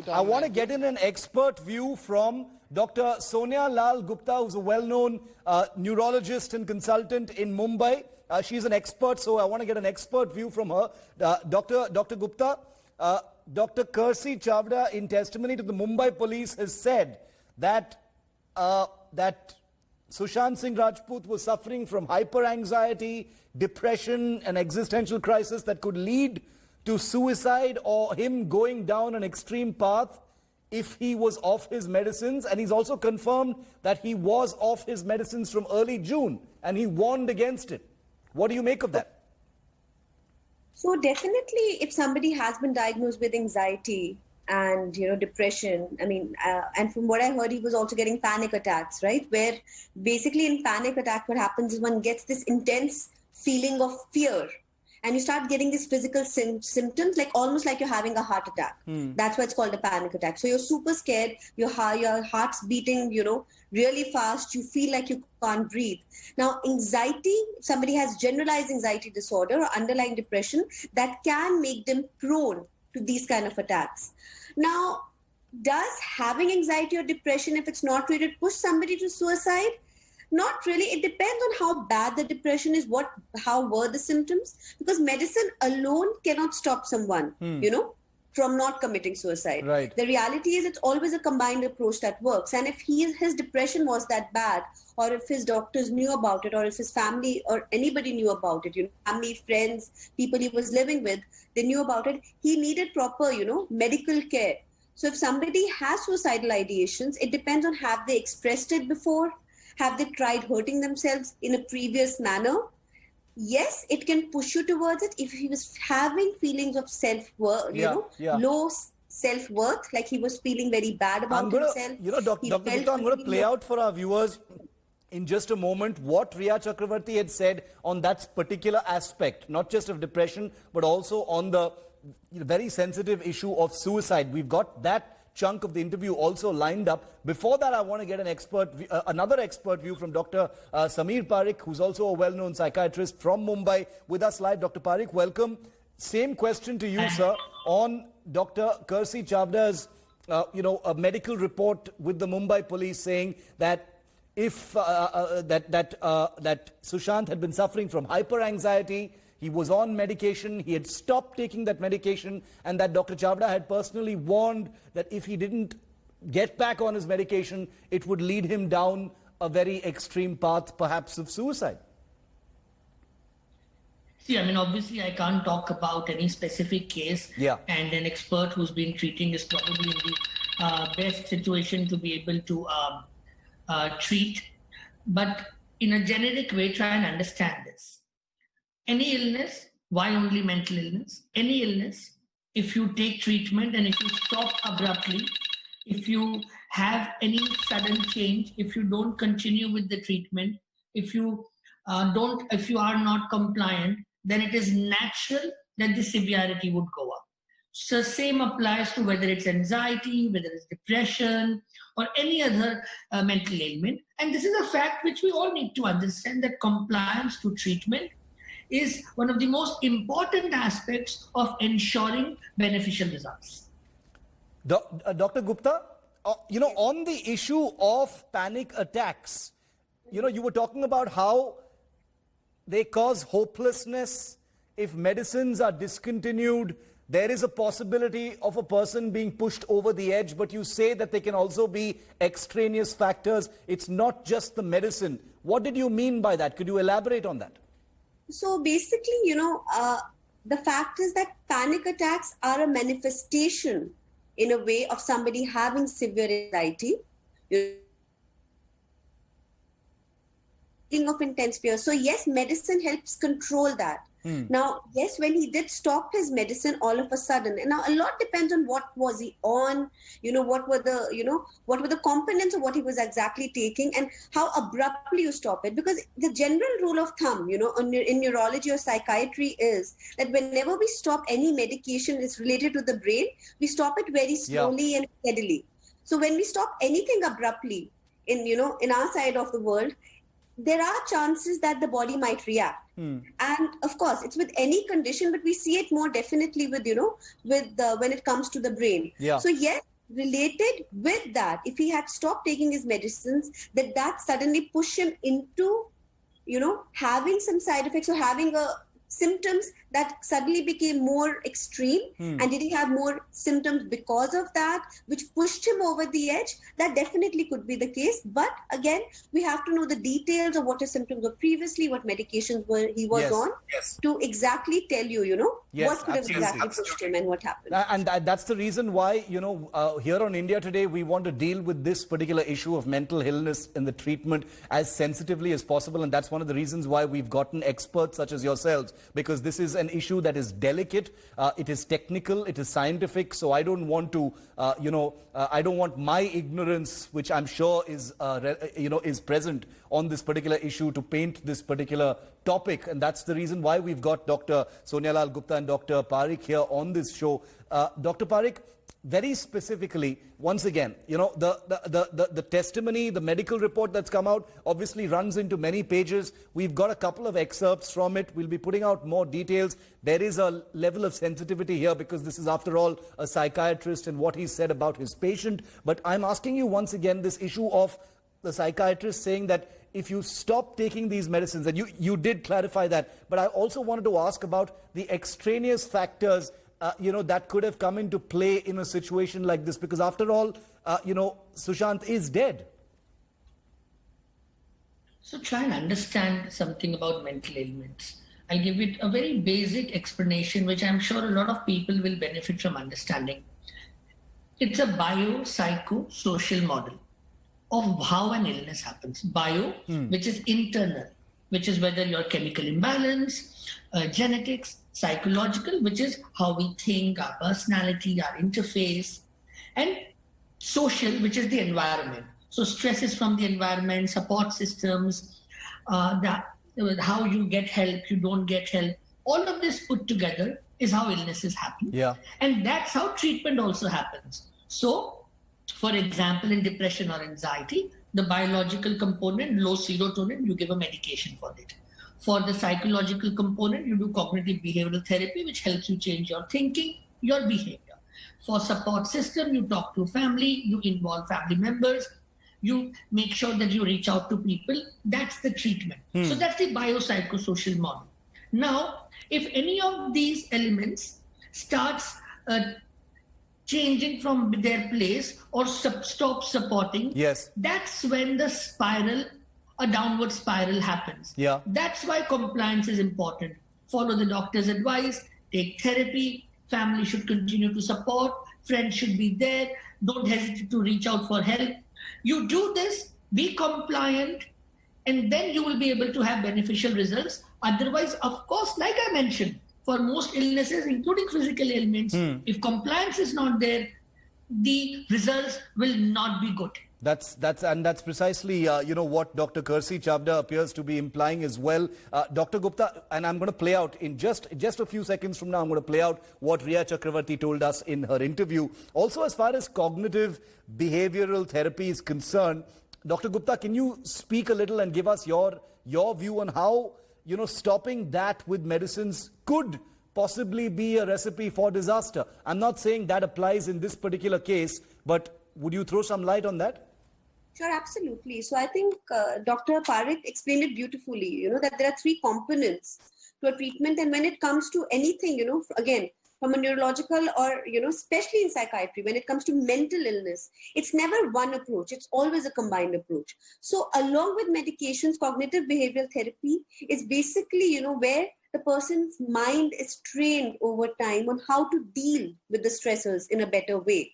I want to get in an expert view from Dr. Sonia Lal Gupta, who's a well-known neurologist and consultant in Mumbai. She's an expert, so I want to get an expert view from her. Dr. Gupta, Dr. Kersey Chavda, in testimony to the Mumbai police, has said that Sushant Singh Rajput was suffering from hyper-anxiety, depression, and existential crisis that could lead to suicide or him going down an extreme path if he was off his medicines. And he's also confirmed that he was off his medicines from early June and he warned against it. What do you make of that? So definitely, if somebody has been diagnosed with anxiety and depression, and from what I heard, he was also getting panic attacks, right? Where basically in panic attack, what happens is one gets this intense feeling of fear. And you start getting these physical symptoms, like almost like you're having a heart attack. That's why it's called a panic attack. So you're super scared, your heart's beating, really fast. You feel like you can't breathe. Now, anxiety, if somebody has generalized anxiety disorder or underlying depression, that can make them prone to these kind of attacks. Now, does having anxiety or depression, if it's not treated, push somebody to suicide? Not really. It depends on how bad the depression is, how were the symptoms, because medicine alone cannot stop someone, from not committing suicide. Right. The reality is it's always a combined approach that works. And if his depression was that bad, or if his doctors knew about it, or if his family or anybody knew about it, family, friends, people he was living with, they knew about it, he needed proper, medical care. So if somebody has suicidal ideations, it depends on have they expressed it before? Have they tried hurting themselves in a previous manner? Yes, it can push you towards it. If he was having feelings of self-worth, low self-worth, like he was feeling very bad about himself. Dr. Gupta, I'm going to play out for our viewers in just a moment what Riya Chakravarti had said on that particular aspect, not just of depression, but also on the very sensitive issue of suicide. We've got that chunk of the interview also lined up. Before that, I want to get an another expert view from Dr. Sameer Parikh, who's also a well-known psychiatrist from Mumbai, with us live. Dr. Parikh, welcome. Same question to you, sir, on Dr. Kersey Chavda's, a medical report with the Mumbai police saying that if that Sushant had been suffering from hyper-anxiety, he was on medication, he had stopped taking that medication, and that Dr. Chavda had personally warned that if he didn't get back on his medication, it would lead him down a very extreme path, perhaps of suicide. See, obviously I can't talk about any specific case, and an expert who's been treating is probably in the best situation to be able to treat. But in a generic way, try and understand this. Any illness, why only mental illness? Any illness, if you take treatment and if you stop abruptly, if you have any sudden change, if you don't continue with the treatment, if you are not compliant, then it is natural that the severity would go up. So same applies to whether it's anxiety, whether it's depression, or any other mental ailment. And this is a fact which we all need to understand, that compliance to treatment is one of the most important aspects of ensuring beneficial results. Dr. Gupta, on the issue of panic attacks, you were talking about how they cause hopelessness. If medicines are discontinued, there is a possibility of a person being pushed over the edge, but you say that they can also be extraneous factors. It's not just the medicine. What did you mean by that? Could you elaborate on that? So basically, the fact is that panic attacks are a manifestation in a way of somebody having severe anxiety, of intense fear. So yes, medicine helps control that. Now, yes, when he did stop his medicine all of a sudden, and now a lot depends on what was he on, what were the components of what he was exactly taking and how abruptly you stop it. Because the general rule of thumb, in neurology or psychiatry is that whenever we stop any medication is related to the brain, we stop it very slowly and steadily. So when we stop anything abruptly in our side of the world, there are chances that the body might react. And of course, it's with any condition, but we see it more definitely with, when it comes to the brain. Yeah. So yes, related with that, if he had stopped taking his medicines, that suddenly pushed him into, having some side effects or having symptoms that suddenly became more extreme. And did he have more symptoms because of that, which pushed him over the edge? That definitely could be the case. But again, we have to know the details of what his symptoms were previously, what medications he was on, to exactly tell you, what could have exactly pushed him and what happened. And that's the reason why, here on India Today, we want to deal with this particular issue of mental illness and the treatment as sensitively as possible. And that's one of the reasons why we've gotten experts such as yourselves, because this is an issue that is delicate, it is technical, it is scientific. So I don't want to, I don't want my ignorance, which I'm sure is, is present on this particular issue, to paint this particular topic. And that's the reason why we've got Dr. Sonialal Gupta and Dr. Parikh here on this show. Dr. Parikh, very specifically, once again, the testimony, the medical report that's come out obviously runs into many pages. We've got a couple of excerpts from it. We'll be putting out more details. There is a level of sensitivity here because this is, after all, a psychiatrist and what he said about his patient. But I'm asking you once again this issue of the psychiatrist saying that if you stop taking these medicines, and you did clarify that, but I also wanted to ask about the extraneous factors that could have come into play in a situation like this, because after all, Sushant is dead. So try and understand something about mental ailments. I'll give it a very basic explanation, which I'm sure a lot of people will benefit from understanding. It's a biopsychosocial model of how an illness happens. Bio, which is internal, which is whether your chemical imbalance, genetics, psychological, which is how we think, our personality, our interface, and social, which is the environment. So stresses from the environment, support systems, how you get help, you don't get help. All of this put together is how illnesses happen. Yeah. And that's how treatment also happens. So, for example, in depression or anxiety, the biological component, low serotonin, you give a medication for it. For the psychological component, you do cognitive behavioral therapy, which helps you change your thinking, your behavior. For support system, you talk to family, you involve family members, you make sure that you reach out to people. That's the treatment. So that's the biopsychosocial model. Now, if any of these elements starts changing from their place or stop supporting, that's when the spiral, a downward spiral happens. Yeah. That's why compliance is important. Follow the doctor's advice, take therapy, family should continue to support, friends should be there, don't hesitate to reach out for help. You do this, be compliant, and then you will be able to have beneficial results. Otherwise, of course, like I mentioned, for most illnesses, including physical ailments, if compliance is not there, the results will not be good. That's precisely what Dr. Kersey Chavda appears to be implying as well. Dr. Gupta, and I'm going to play out in just a few seconds from now, I'm going to play out what Riya Chakravarti told us in her interview. Also, as far as cognitive behavioral therapy is concerned, Dr. Gupta, can you speak a little and give us your view on how stopping that with medicines could possibly be a recipe for disaster? I'm not saying that applies in this particular case, but would you throw some light on that? Sure, absolutely. So I think Dr. Parikh explained it beautifully, that there are three components to a treatment. And when it comes to anything, again, from a neurological or, especially in psychiatry, when it comes to mental illness, it's never one approach. It's always a combined approach. So along with medications, cognitive behavioral therapy is basically, where the person's mind is trained over time on how to deal with the stressors in a better way.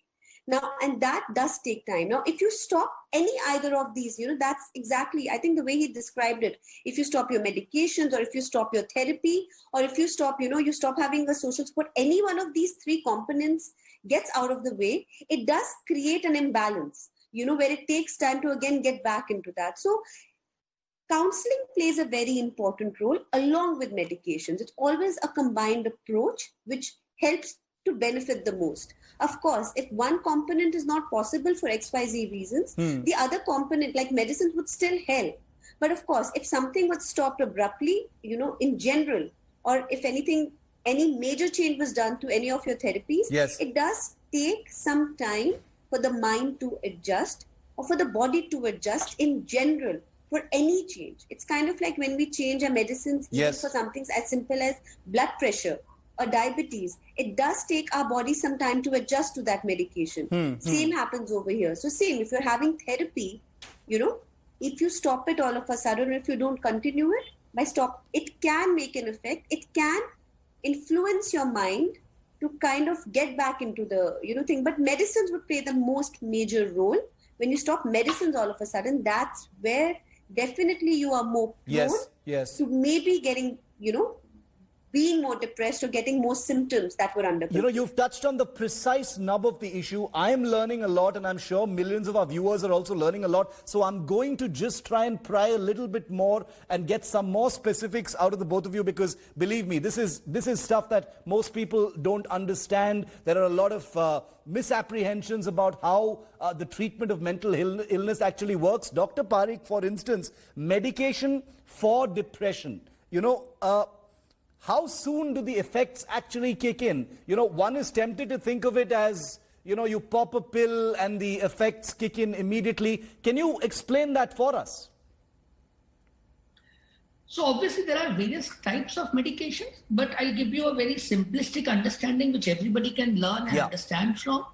Now, and that does take time. Now, if you stop either of these, that's exactly, I think the way he described it. If you stop your medications, or if you stop your therapy, or if you stop, you stop having a social support, any one of these three components gets out of the way, it does create an imbalance, where it takes time to again get back into that. So counseling plays a very important role along with medications. It's always a combined approach which helps to benefit the most. Of course, if one component is not possible for XYZ reasons, the other component like medicines would still help. But of course, if something was stopped abruptly, in general, or if anything, any major change was done to any of your therapies, yes, it does take some time for the mind to adjust or for the body to adjust in general for any change. It's kind of like when we change our medicines, even for something as simple as blood pressure or diabetes, it does take our body some time to adjust to that medication. Same happens over here. So same, if you're having therapy, if you stop it all of a sudden, or if you don't continue it, it can make an effect. It can influence your mind to kind of get back into the thing. But medicines would play the most major role. When you stop medicines all of a sudden, that's where definitely you are more prone to maybe getting being more depressed or getting more symptoms that were under control. You've touched on the precise nub of the issue. I'm learning a lot, and I'm sure millions of our viewers are also learning a lot. So I'm going to just try and pry a little bit more and get some more specifics out of the both of you, because believe me, this is stuff that most people don't understand. There are a lot of misapprehensions about how the treatment of mental illness actually works. Dr. Parikh, for instance, medication for depression, how soon do the effects actually kick in? One is tempted to think of it as, you pop a pill and the effects kick in immediately. Can you explain that for us? So obviously there are various types of medications, but I'll give you a very simplistic understanding which everybody can learn and understand from.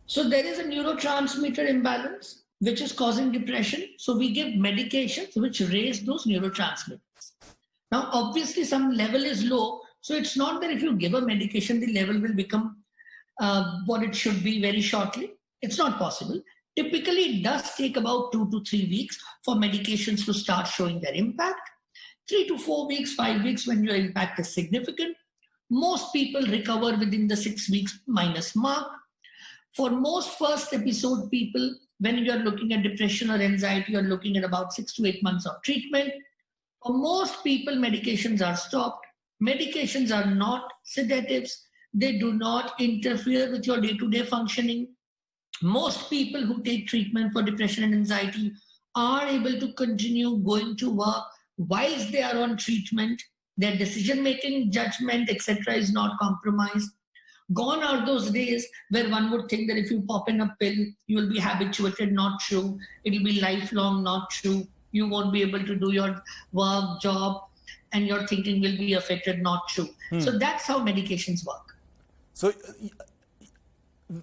So there is a neurotransmitter imbalance which is causing depression. So we give medications which raise those neurotransmitters. Now, obviously, some level is low. So it's not that if you give a medication, the level will become what it should be very shortly. It's not possible. Typically, it does take about 2 to 3 weeks for medications to start showing their impact. 3 to 4 weeks, 5 weeks when your impact is significant. Most people recover within the 6 weeks minus mark. For most first episode people, when you're looking at depression or anxiety, you're looking at about 6 to 8 months of treatment. For most people, medications are stopped. Medications are not sedatives. They do not interfere with your day-to-day functioning. Most people who take treatment for depression and anxiety are able to continue going to work whilst they are on treatment. Their decision-making, judgment, etc. is not compromised. Gone are those days where one would think that if you pop in a pill, you will be habituated. Not true. It will be lifelong. Not true. You won't be able to do your work, job, and your thinking will be affected. Not true. So that's how medications work. So,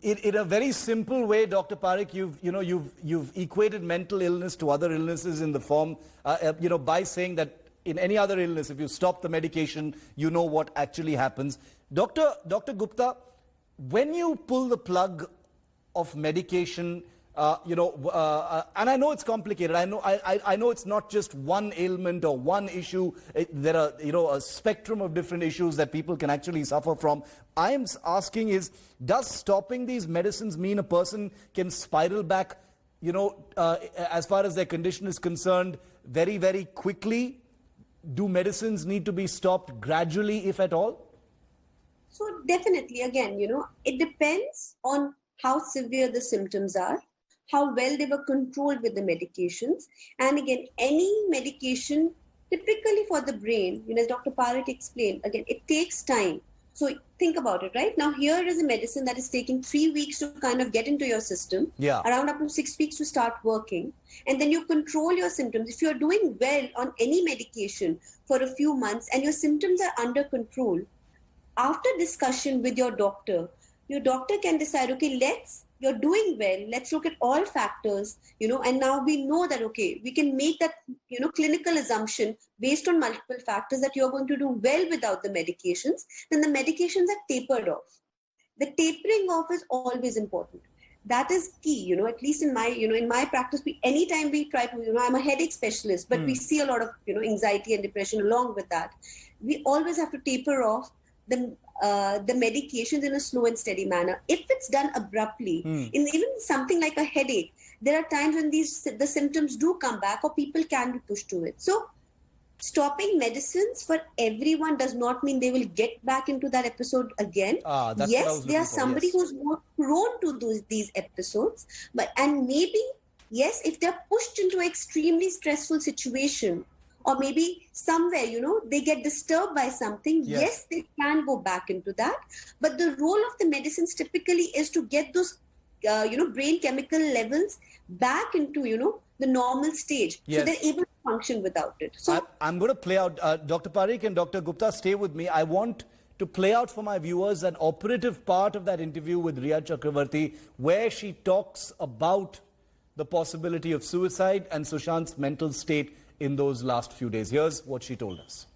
in a very simple way, Dr. Parikh, you've equated mental illness to other illnesses in the form, by saying that in any other illness, if you stop the medication, you know what actually happens. Dr. Gupta, when you pull the plug of medication, and I know it's complicated. I know it's not just one ailment or one issue. There are, a spectrum of different issues that people can actually suffer from. I'm asking is, does stopping these medicines mean a person can spiral back, as far as their condition is concerned, very, very quickly? Do medicines need to be stopped gradually, if at all? So definitely, again, it depends on how severe the symptoms are, how well they were controlled with the medications. And again, any medication, typically for the brain, as Dr. Parikh explained, again, it takes time. So think about it, right? Now, here is a medicine that is taking 3 weeks to kind of get into your system, around up to 6 weeks to start working. And then you control your symptoms. If you're doing well on any medication for a few months and your symptoms are under control, after discussion with your doctor can decide, okay, you're doing well, let's look at all factors, and now we know that, okay, we can make that, clinical assumption based on multiple factors that you're going to do well without the medications, then the medications are tapered off. The tapering off is always important. That is key, at least in my practice, anytime we try to, I'm a headache specialist, but we see a lot of, anxiety and depression along with that. We always have to taper off the medications in a slow and steady manner. If it's done abruptly, in even something like a headache, there are times when the symptoms do come back or people can be pushed to it. So stopping medicines for everyone does not mean they will get back into that episode again. Yes, they are somebody who's more prone to these episodes, and maybe yes, if they're pushed into an extremely stressful situation, or maybe somewhere, they get disturbed by something, yes, they can go back into that. But the role of the medicines typically is to get those, brain chemical levels back into, the normal stage. So they're able to function without it. So I'm going to play out, Dr. Parikh and Dr. Gupta, stay with me. I want to play out for my viewers an operative part of that interview with Riya Chakravarti, where she talks about the possibility of suicide and Sushant's mental state in those last few days. Here's what she told us.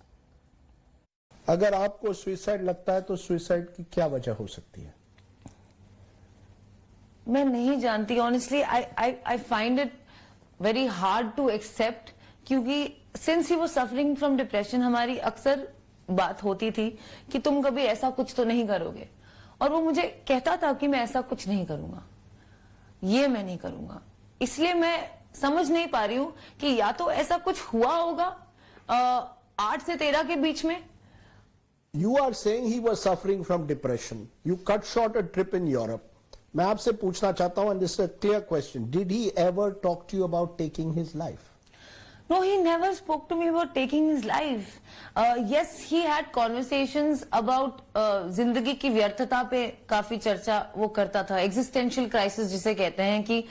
अगर आपको suicide लगता है तो suicide की क्या वजह हो सकती है? मैं नहीं जानती, honestly. I find it very hard to accept, क्योंकि since he was suffering from depression, हमारी अक्सर बात होती थी कि तुम कभी ऐसा कुछ तो नहीं करोगे, और वो मुझे कहता था कि मैं ऐसा कुछ नहीं करूंगा, ये मैं नहीं करूंगा. इसलिए मैं समझ नहीं पा रही हूं कि या तो ऐसा कुछ हुआ होगा 8 से 13 के बीच में. You are saying he was suffering from depression. You cut short a trip in Europe. मैं आपसे पूछना चाहता हूं, and this is a clear question. Did he ever talk to you about taking his life? No, he never spoke to me about taking his life. Yes, he had conversations about जिंदगी की व्यर्थता पे काफी चर्चा वो करता था. Existential crisis जिसे कहते हैं कि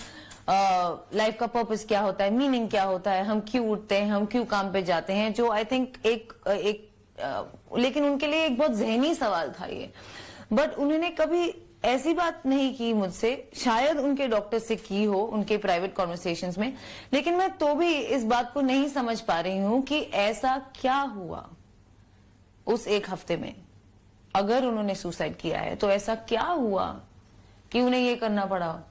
लाइफ का पर्पस क्या होता है, मीनिंग क्या होता है, हम क्यों उठते हैं, हम क्यों काम पे जाते हैं, जो आई थिंक लेकिन उनके लिए एक बहुत जहनी सवाल था ये. बट उन्होंने कभी ऐसी बात नहीं की मुझसे, शायद उनके डॉक्टर से की हो उनके प्राइवेट कॉन्वर्सेशंस में, लेकिन मैं तो भी इस बात को नहीं समझ पा रही हूं कि ऐसा क्या हुआ उस एक हफ्ते में. अगर उन्होंने सुसाइड किया है तो ऐसा क्या हुआ कि उन्हें ये करना पड़ा.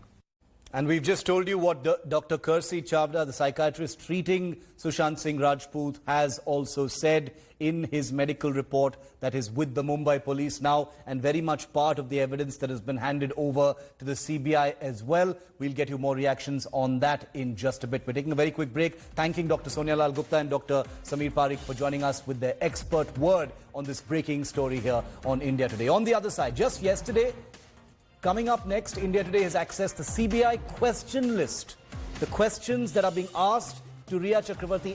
And we've just told you what Dr. Kersey Chavda, the psychiatrist treating Sushant Singh Rajput, has also said in his medical report that is with the Mumbai police now, and very much part of the evidence that has been handed over to the CBI as well. We'll get you more reactions on that in just a bit. We're taking a very quick break, thanking Dr. Sonia Lal Gupta and Dr. Sameer Parikh for joining us with their expert word on this breaking story here on India Today. On the other side, just yesterday, coming up next, India Today has accessed the CBI question list. The questions that are being asked to Riya Chakravarti